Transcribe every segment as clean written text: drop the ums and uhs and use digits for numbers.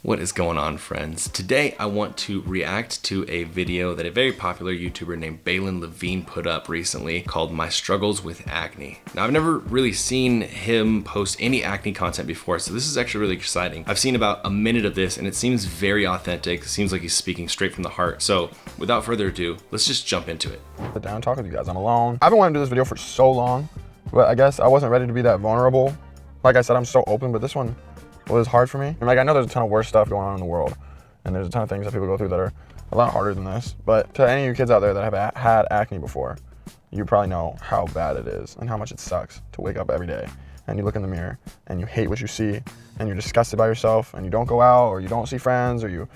What is going on, friends? Today I want to react to a video that a very popular YouTuber named Balin Levine put up recently called My Struggles with Acne. Now, I've never really seen him post any acne content before, so this is actually really exciting. I've seen about a minute of this and it seems very authentic. It seems like he's speaking straight from the heart. So without further ado, let's just jump into it. Sit down and talk with you guys. I'm alone. I've been wanting to do this video for so long, but I guess I wasn't ready to be that vulnerable. Like I said, I'm so open, but this one was hard for me. And like, I know there's a ton of worse stuff going on in the world, and there's a ton of things that people go through that are a lot harder than this. But to any of you kids out there that have had acne before, you probably know how bad it is and how much it sucks to wake up every day and you look in the mirror and you hate what you see and you're disgusted by yourself and you don't go out or you don't see friends or you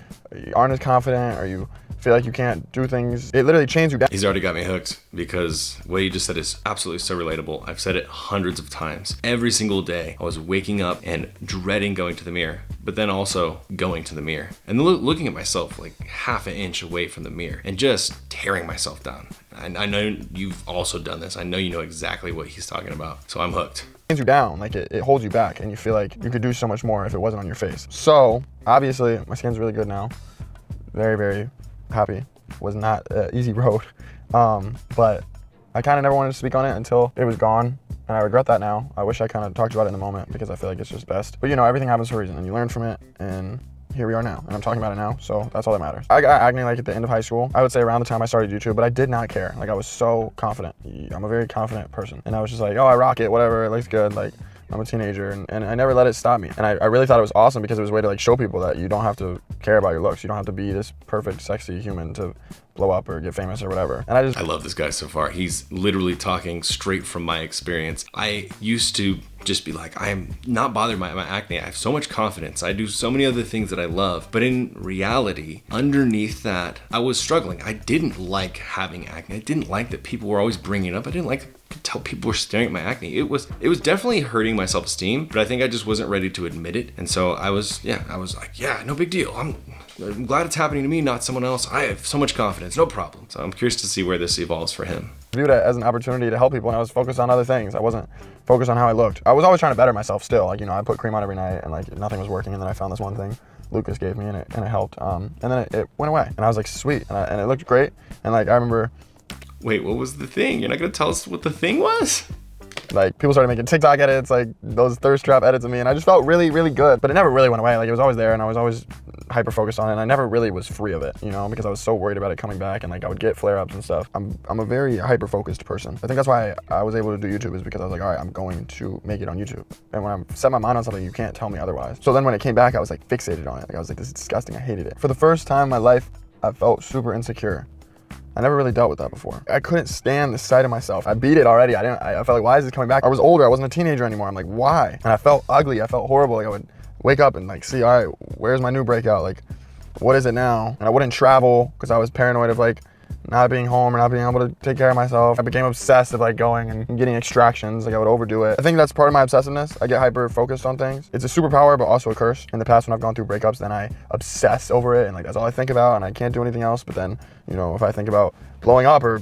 aren't as confident or you feel like you can't do things. It literally chains you down. He's already got me hooked because what he just said is absolutely so relatable. I've said it hundreds of times. Every single day I was waking up and dreading going to the mirror, but then also going to the mirror and looking at myself like half an inch away from the mirror and just tearing myself down. I know you've also done this. I know you know exactly what he's talking about. So I'm hooked. It you down, like it holds you back and you feel like you could do so much more if it wasn't on your face. So obviously my skin's really good now. Very, very happy. Was not an easy road, but I kind of never wanted to speak on it until it was gone, and I regret that now. I wish I kind of talked about it in the moment because I feel like it's just best. But you know, everything happens for a reason and you learn from it, and here we are now, and I'm talking about it now, so that's all that matters. I got acne like at the end of high school. I would say around the time I started YouTube, but I did not care. Like, I was so confident. I'm a very confident person, and I was just like, oh, I rock it, whatever, it looks good, like, I'm a teenager, and I never let it stop me. And I really thought it was awesome because it was a way to like show people that you don't have to care about your looks. You don't have to be this perfect, sexy human to blow up or get famous or whatever. And I love this guy so far. He's literally talking straight from my experience. I used to just be like, I am not bothered by my acne. I have so much confidence. I do so many other things that I love. But in reality, underneath that, I was struggling. I didn't like having acne. I didn't like that people were always bringing it up. I didn't like to tell people were staring at my acne. It was definitely hurting my self-esteem, but I think I just wasn't ready to admit it. And so I was like, yeah, no big deal. I'm glad it's happening to me, not someone else. I have so much confidence, no problem. So I'm curious to see where this evolves for him. I viewed it as an opportunity to help people, and I was focused on other things. I wasn't focused on how I looked. I was always trying to better myself still. Like, you know, I put cream on every night and like nothing was working, and then I found this one thing Lucas gave me and it helped. And then it went away and I was like, sweet. And it looked great. And like, I remember. Wait, what was the thing? You're not gonna tell us what the thing was? Like, people started making TikTok edits, like those thirst trap edits of me, and I just felt really, really good. But it never really went away. Like, it was always there, and I was always hyper focused on it, and I never really was free of it, you know, because I was so worried about it coming back, and like I would get flare-ups and stuff. I'm a very hyper focused person. I think that's why I was able to do YouTube, is because I was like, all right, I'm going to make it on YouTube. And when I set my mind on something, you can't tell me otherwise. So then when it came back, I was like fixated on it. Like, I was like, this is disgusting. I hated it. For the first time in my life, I felt super insecure. I never really dealt with that before. I couldn't stand the sight of myself. I beat it already. I felt like, why is this coming back? I was older. I wasn't a teenager anymore. I'm like, why? And I felt ugly. I felt horrible. Like, I would wake up and like see, all right, where's my new breakout? Like, what is it now? And I wouldn't travel because I was paranoid of like not being home or not being able to take care of myself. I became obsessed with like going and getting extractions. Like, I would overdo it. I think that's part of my obsessiveness. I get hyper focused on things. It's a superpower, but also a curse. In the past, when I've gone through breakups, then I obsess over it and like that's all I think about and I can't do anything else. But then, you know, if I think about blowing up or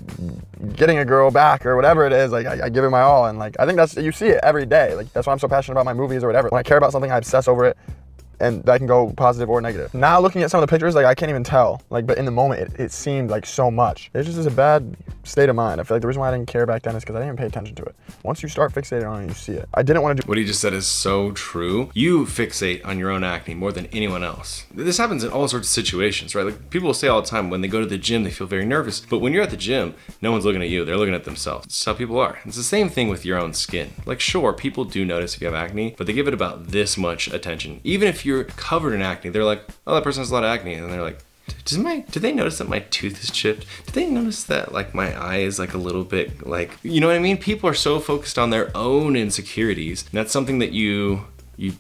getting a girl back or whatever it is, like I give it my all. And like, I think you see it every day. Like, that's why I'm so passionate about my movies or whatever. When I care about something, I obsess over it. And that can go positive or negative. Now looking at some of the pictures, like I can't even tell. Like, but in the moment, it seemed like so much. It just is a bad state of mind. I feel like the reason why I didn't care back then is because I didn't even pay attention to it. Once you start fixated on it, you see it. I didn't want to do. What he just said is so true. You fixate on your own acne more than anyone else. This happens in all sorts of situations, right? Like, people will say all the time when they go to the gym, they feel very nervous. But when you're at the gym, no one's looking at you. They're looking at themselves. That's how people are. It's the same thing with your own skin. Like, sure, people do notice if you have acne, but they give it about this much attention. Even if you're covered in acne, they're like, oh, that person has a lot of acne. And they're like, do they notice that my tooth is chipped? Do they notice that like my eye is like a little bit like, you know what I mean? People are so focused on their own insecurities. And that's something that you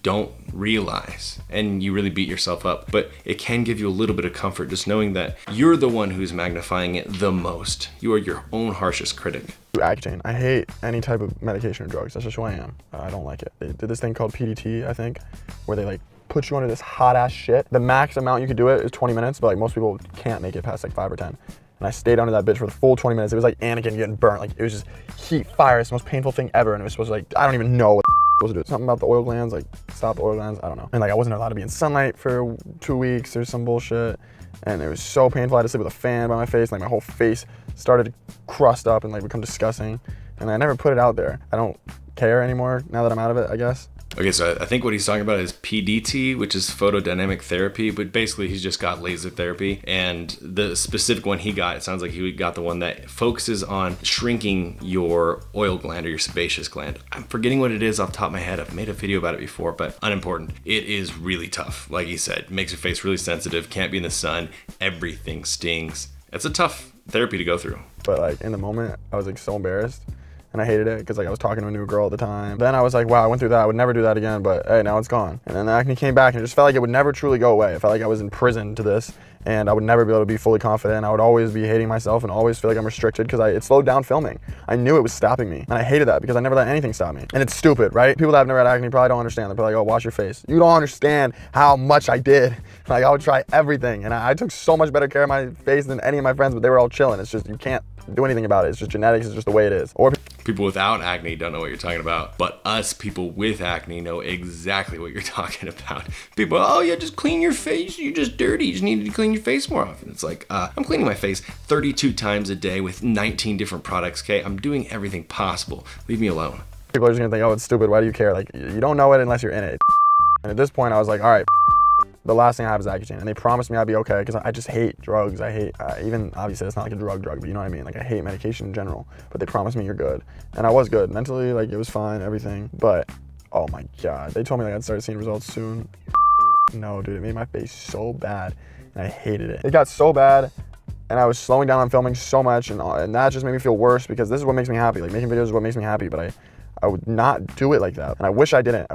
don't realize and you really beat yourself up. But it can give you a little bit of comfort just knowing that you're the one who's magnifying it the most. You are your own harshest critic. Accutane. I hate any type of medication or drugs. That's just who I am. I don't like it. They did this thing called PDT, I think, where they like put you under this hot ass shit. The max amount you could do it is 20 minutes, but like most people can't make it past like 5 or 10. And I stayed under that bitch for the full 20 minutes. It was like Anakin getting burnt. Like, it was just heat, fire. It's the most painful thing ever. And it was supposed to like, I don't even know what supposed to do? Something about the oil glands, like stop the oil glands, I don't know. And like I wasn't allowed to be in sunlight for 2 weeks or some bullshit. And it was so painful. I had to sleep with a fan by my face. Like my whole face started to crust up and like become disgusting. And I never put it out there. I don't care anymore now that I'm out of it, I guess. Okay, so I think what he's talking about is PDT, which is photodynamic therapy, but basically he's just got laser therapy. And the specific one he got, it sounds like he got the one that focuses on shrinking your oil gland or your sebaceous gland. I'm forgetting what it is off the top of my head. I've made a video about it before, but unimportant. It is really tough. Like he said, makes your face really sensitive, can't be in the sun, everything stings. It's a tough therapy to go through. But like in the moment, I was like so embarrassed. And I hated it because like I was talking to a new girl at the time. Then I was like, wow, I went through that. I would never do that again, but hey, now it's gone. And then the acne came back and it just felt like it would never truly go away. It felt like I was in prison to this and I would never be able to be fully confident. I would always be hating myself and always feel like I'm restricted because it slowed down filming. I knew it was stopping me and I hated that because I never let anything stop me. And it's stupid, right? People that have never had acne probably don't understand. They're probably like, oh, wash your face. You don't understand how much I did. Like I would try everything and I took so much better care of my face than any of my friends, but they were all chilling. It's just, you can't do anything about it. It's just genetics. It's just the way it is. Or people without acne don't know what you're talking about, but us people with acne know exactly what you're talking about. People, oh yeah, just clean your face. You're just dirty. You just need to clean your face more often. It's like, I'm cleaning my face 32 times a day with 19 different products, okay? I'm doing everything possible. Leave me alone. people are just gonna think, oh, it's stupid. Why do you care? Like, you don't know it unless you're in it. And at this point, I was like, all right, the last thing I have is Accutane. And they promised me I'd be okay because I just hate drugs. I hate, even, obviously, it's not like a drug, but you know what I mean? Like, I hate medication in general. But they promised me you're good. And I was good. Mentally, like, it was fine, everything. But, oh my God. They told me like, I'd start seeing results soon. No, dude, it made my face so bad. And I hated it. It got so bad. And I was slowing down on filming so much. And that just made me feel worse because this is what makes me happy. Like, making videos is what makes me happy. But I would not do it like that. And I wish I didn't.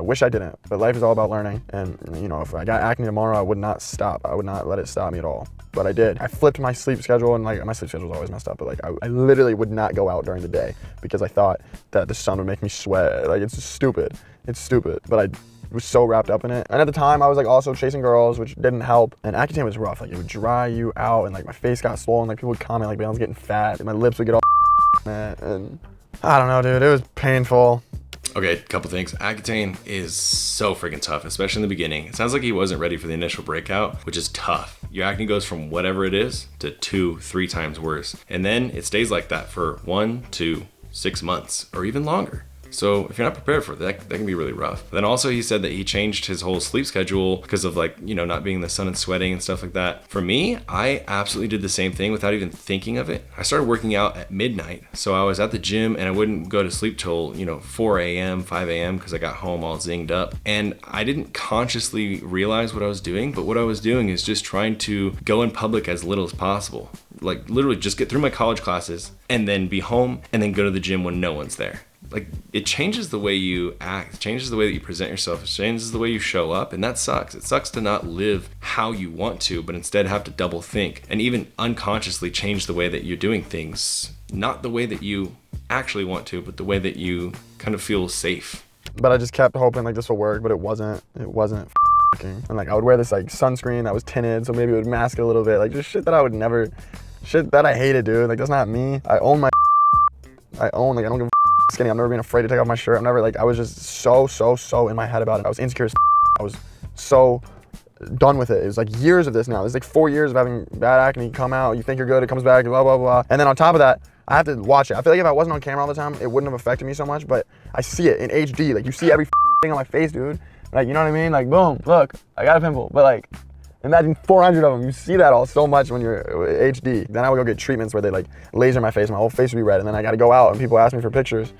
But life is all about learning. And you know, if I got acne tomorrow, I would not stop. I would not let it stop me at all. But I did. I flipped my sleep schedule, and like my sleep schedule was always messed up, but like I literally would not go out during the day because I thought that the sun would make me sweat. Like, it's just stupid. It's stupid. But I was so wrapped up in it. And at the time I was like also chasing girls, which didn't help. And Accutane was rough. Like, it would dry you out, and like my face got swollen. Like, people would comment like, man, I was getting fat, and my lips would get all and I don't know, dude. It was painful. Okay, a couple things. Accutane is so freaking tough, especially in the beginning. It sounds like he wasn't ready for the initial breakout, which is tough. Your acne goes from whatever it is to 2-3 times worse. And then it stays like that for 1 to 6 months or even longer. So if you're not prepared for it, that can be really rough. But then also he said that he changed his whole sleep schedule because of like, you know, not being in the sun and sweating and stuff like that. For me, I absolutely did the same thing without even thinking of it. I started working out at midnight. So I was at the gym and I wouldn't go to sleep till, 4 a.m., 5 a.m. because I got home all zinged up. And I didn't consciously realize what I was doing, but what I was doing is just trying to go in public as little as possible. Like, literally just get through my college classes and then be home and then go to the gym when no one's there. Like, it changes the way you act, it changes the way that you present yourself, it changes the way you show up, and that sucks. It sucks to not live how you want to, but instead have to double think and even unconsciously change the way that you're doing things. Not the way that you actually want to, but the way that you kind of feel safe. But I just kept hoping like this will work, but it wasn't working. And like I would wear this like sunscreen that was tinted, so maybe it would mask it a little bit. Like, just shit that I would never, shit that I hated, dude. Like, that's not me. I own, like, I don't give a skinny. I've never been afraid to take off my shirt. I was just so in my head about it. I was insecure as I was so done with it. It was like years of this now. It's like 4 years of having bad acne come out. You think you're good, it comes back, blah, blah, blah. And then on top of that, I have to watch it. I feel like if I wasn't on camera all the time, it wouldn't have affected me so much, but I see it in HD. Like, you see every thing on my face, dude. Like, you know what I mean? Like, boom, look, I got a pimple. But like, imagine 400 of them. You see that all so much when you're HD. Then I would go get treatments where they like laser my face. My whole face would be red. And then I got to go out and people ask me for pictures.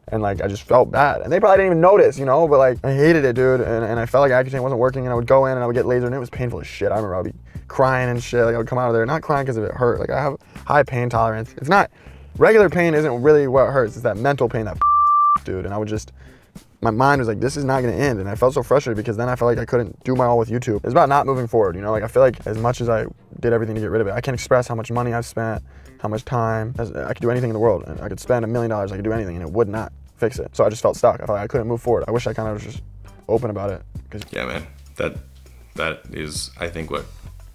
And like, I just felt bad. And they probably didn't even notice, but like, I hated it, dude. And I felt like Accutane wasn't working, and I would go in and I would get lasered, and it was painful as shit. I remember I'd be crying and shit. Like, I would come out of there, not crying because it hurt. Like, I have high pain tolerance. It's not, regular pain isn't really what hurts. It's that mental pain that dude. And I would just, my mind was like, this is not gonna end. And I felt so frustrated because then I felt like I couldn't do my all with YouTube. It's about not moving forward, Like, I feel like as much as I did everything to get rid of it, I can't express how much money I've spent, how much time. I could do anything in the world. And I could spend $1 million, I could do anything, and it would not fix it. So I just felt stuck. I felt like I couldn't move forward. I wish I kind of was just open about it. Yeah, man, that is, I think, what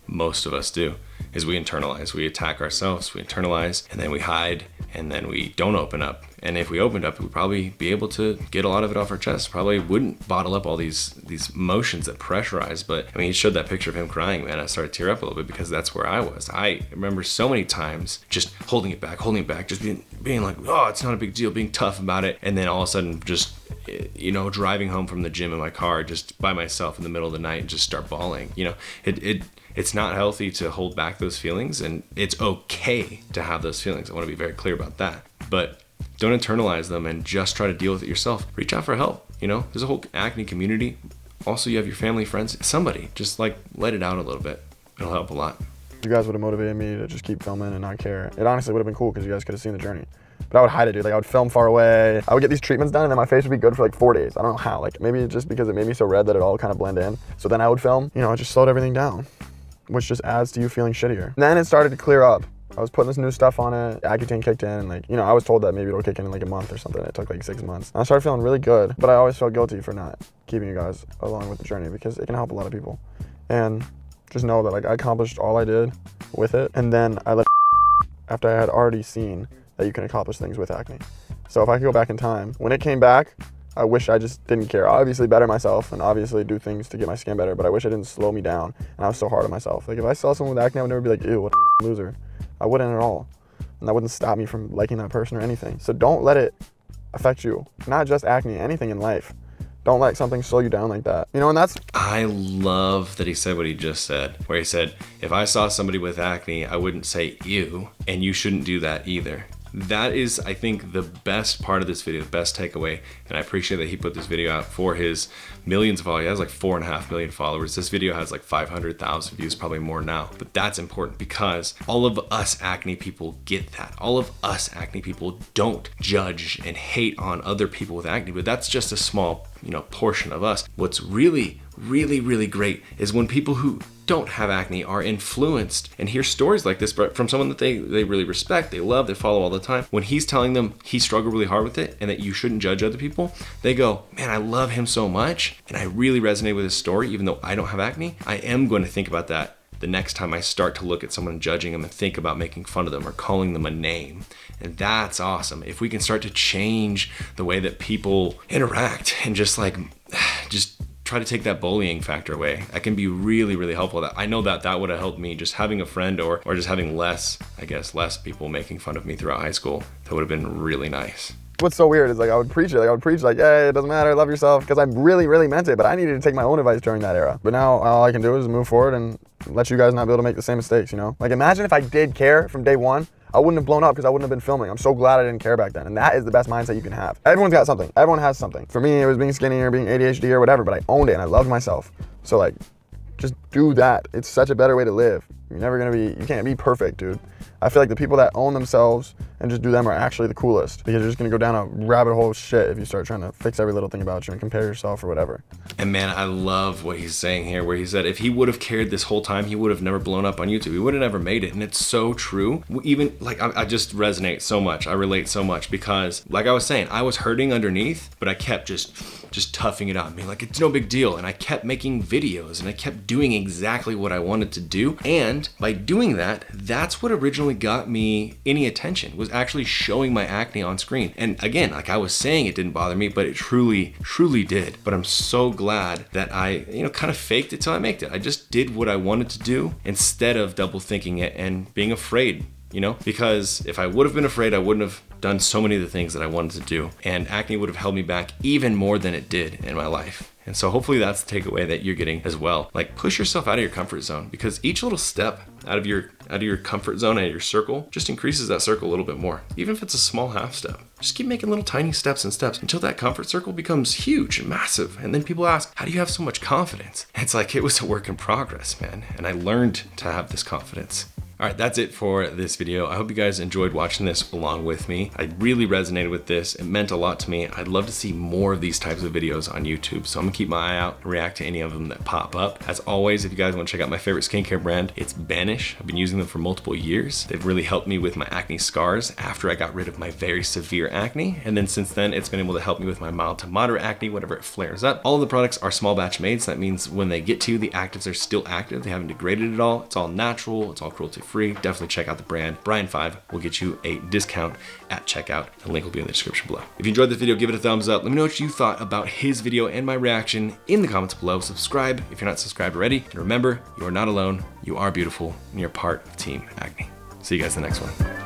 most of us do, is we internalize, we attack ourselves, we internalize, and then we hide, and then we don't open up. And if we opened up, we'd probably be able to get a lot of it off our chest. Probably wouldn't bottle up all these emotions that pressurize. But I mean, he showed that picture of him crying, man. I started to tear up a little bit because that's where I was. I remember so many times just holding it back, just being like, oh, it's not a big deal, being tough about it. And then all of a sudden just, you know, driving home from the gym in my car just by myself in the middle of the night and just start bawling. You know, it's not healthy to hold back those feelings, and it's okay to have those feelings. I want to be very clear about that. But don't internalize them and just try to deal with it yourself. Reach out for help. You know, there's a whole acne community. Also, you have your family, friends, somebody. Just like let it out a little bit. It'll help a lot. You guys would have motivated me to just keep filming and not care. It honestly would have been cool because you guys could have seen the journey. But I would hide it, dude. Like I would film far away. I would get these treatments done and then my face would be good for like 4 days. I don't know how. Like maybe it's just because it made me so red that it all kind of blended in. So then I would film, you know, it just slowed everything down, which just adds to you feeling shittier. And then it started to clear up. I was putting this new stuff on it. Accutane kicked in, and like, you know, I was told that maybe it'll kick in like a month or something. It took like 6 months. And I started feeling really good, but I always felt guilty for not keeping you guys along with the journey because it can help a lot of people. And just know that like I accomplished all I did with it, and then I let after I had already seen that you can accomplish things with acne. So if I could go back in time, when it came back, I wish I just didn't care. I obviously better myself and obviously do things to get my skin better, but I wish I didn't slow me down and I was so hard on myself. Like if I saw someone with acne, I would never be like, ew, what a loser. I wouldn't at all. And that wouldn't stop me from liking that person or anything. So don't let it affect you. Not just acne, anything in life. Don't let something slow you down like that. You know, and that's... I love that he said what he just said, where he said, if I saw somebody with acne, I wouldn't say ew, and you shouldn't do that either. That is, I think, the best part of this video, the best takeaway, and I appreciate that he put this video out for his millions of followers. He has like 4.5 million followers. This video has like 500,000 views, probably more now, but that's important because all of us acne people get that. All of us acne people don't judge and hate on other people with acne, but that's just a small, you know, portion of us. What's really great is when people who don't have acne are influenced and hear stories like this from someone that they really respect, they love, they follow all the time. When he's telling them he struggled really hard with it and that you shouldn't judge other people, they go, man, I love him so much and I really resonate with his story. Even though I don't have acne, I am going to think about that the next time I start to look at someone and judging them and think about making fun of them or calling them a name. And that's awesome. If we can start to change the way that people interact and just try to take that bullying factor away, that can be really helpful. I know that would have helped me, just having a friend or just having less people making fun of me throughout high school. That would have been really nice. What's so weird is like I would preach like, hey, it doesn't matter, love yourself, because I really meant it, but I needed to take my own advice during that era. But now all I can do is move forward and let you guys not be able to make the same mistakes, you know? Like imagine if I did care from day one, I wouldn't have blown up because I wouldn't have been filming. I'm so glad I didn't care back then. And that is the best mindset you can have. Everyone's got something. Everyone has something. For me, it was being skinny or being ADHD or whatever, but I owned it and I loved myself. So like, just do that. It's such a better way to live. You can't be perfect, dude. I feel like the people that own themselves and just do them are actually the coolest because you're just gonna go down a rabbit hole of shit if you start trying to fix every little thing about you and compare yourself or whatever. And man, I love what he's saying here, where he said if he would have cared this whole time, he would have never blown up on YouTube. He would have never made it. And it's so true. Even like I just resonate so much. I relate so much because like I was saying, I was hurting underneath, but I kept just toughing it out and being like, it's no big deal. And I kept making videos and I kept doing exactly what I wanted to do. And by doing that, that's what originally got me any attention, was actually showing my acne on screen. And again, like I was saying, it didn't bother me, but it truly did. But I'm so glad that I, kind of faked it till I made it. I just did what I wanted to do instead of double thinking it and being afraid, because if I would have been afraid, I wouldn't have done so many of the things that I wanted to do. And acne would have held me back even more than it did in my life. And so hopefully that's the takeaway that you're getting as well. Like push yourself out of your comfort zone, because each little step out of your comfort zone and your circle just increases that circle a little bit more. Even if it's a small half step, just keep making little tiny steps until that comfort circle becomes huge and massive. And then people ask, how do you have so much confidence? And it's like, it was a work in progress, man. And I learned to have this confidence. All right, that's it for this video. I hope you guys enjoyed watching this along with me. I really resonated with this. It meant a lot to me. I'd love to see more of these types of videos on YouTube, so I'm gonna keep my eye out and react to any of them that pop up. As always, if you guys wanna check out my favorite skincare brand, it's Banish. I've been using them for multiple years. They've really helped me with my acne scars after I got rid of my very severe acne. And then since then, it's been able to help me with my mild to moderate acne whenever it flares up. All of the products are small batch made, so that means when they get to you, the actives are still active. They haven't degraded at all. It's all natural, it's all cruelty free. free. Definitely check out the brand. Brian5 will get you a discount at checkout. The link will be in the description below. If you enjoyed this video, give it a thumbs up. Let me know what you thought about his video and my reaction in the comments below. Subscribe if you're not subscribed already. And remember, you are not alone. You are beautiful and you're part of Team Acne. See you guys in the next one.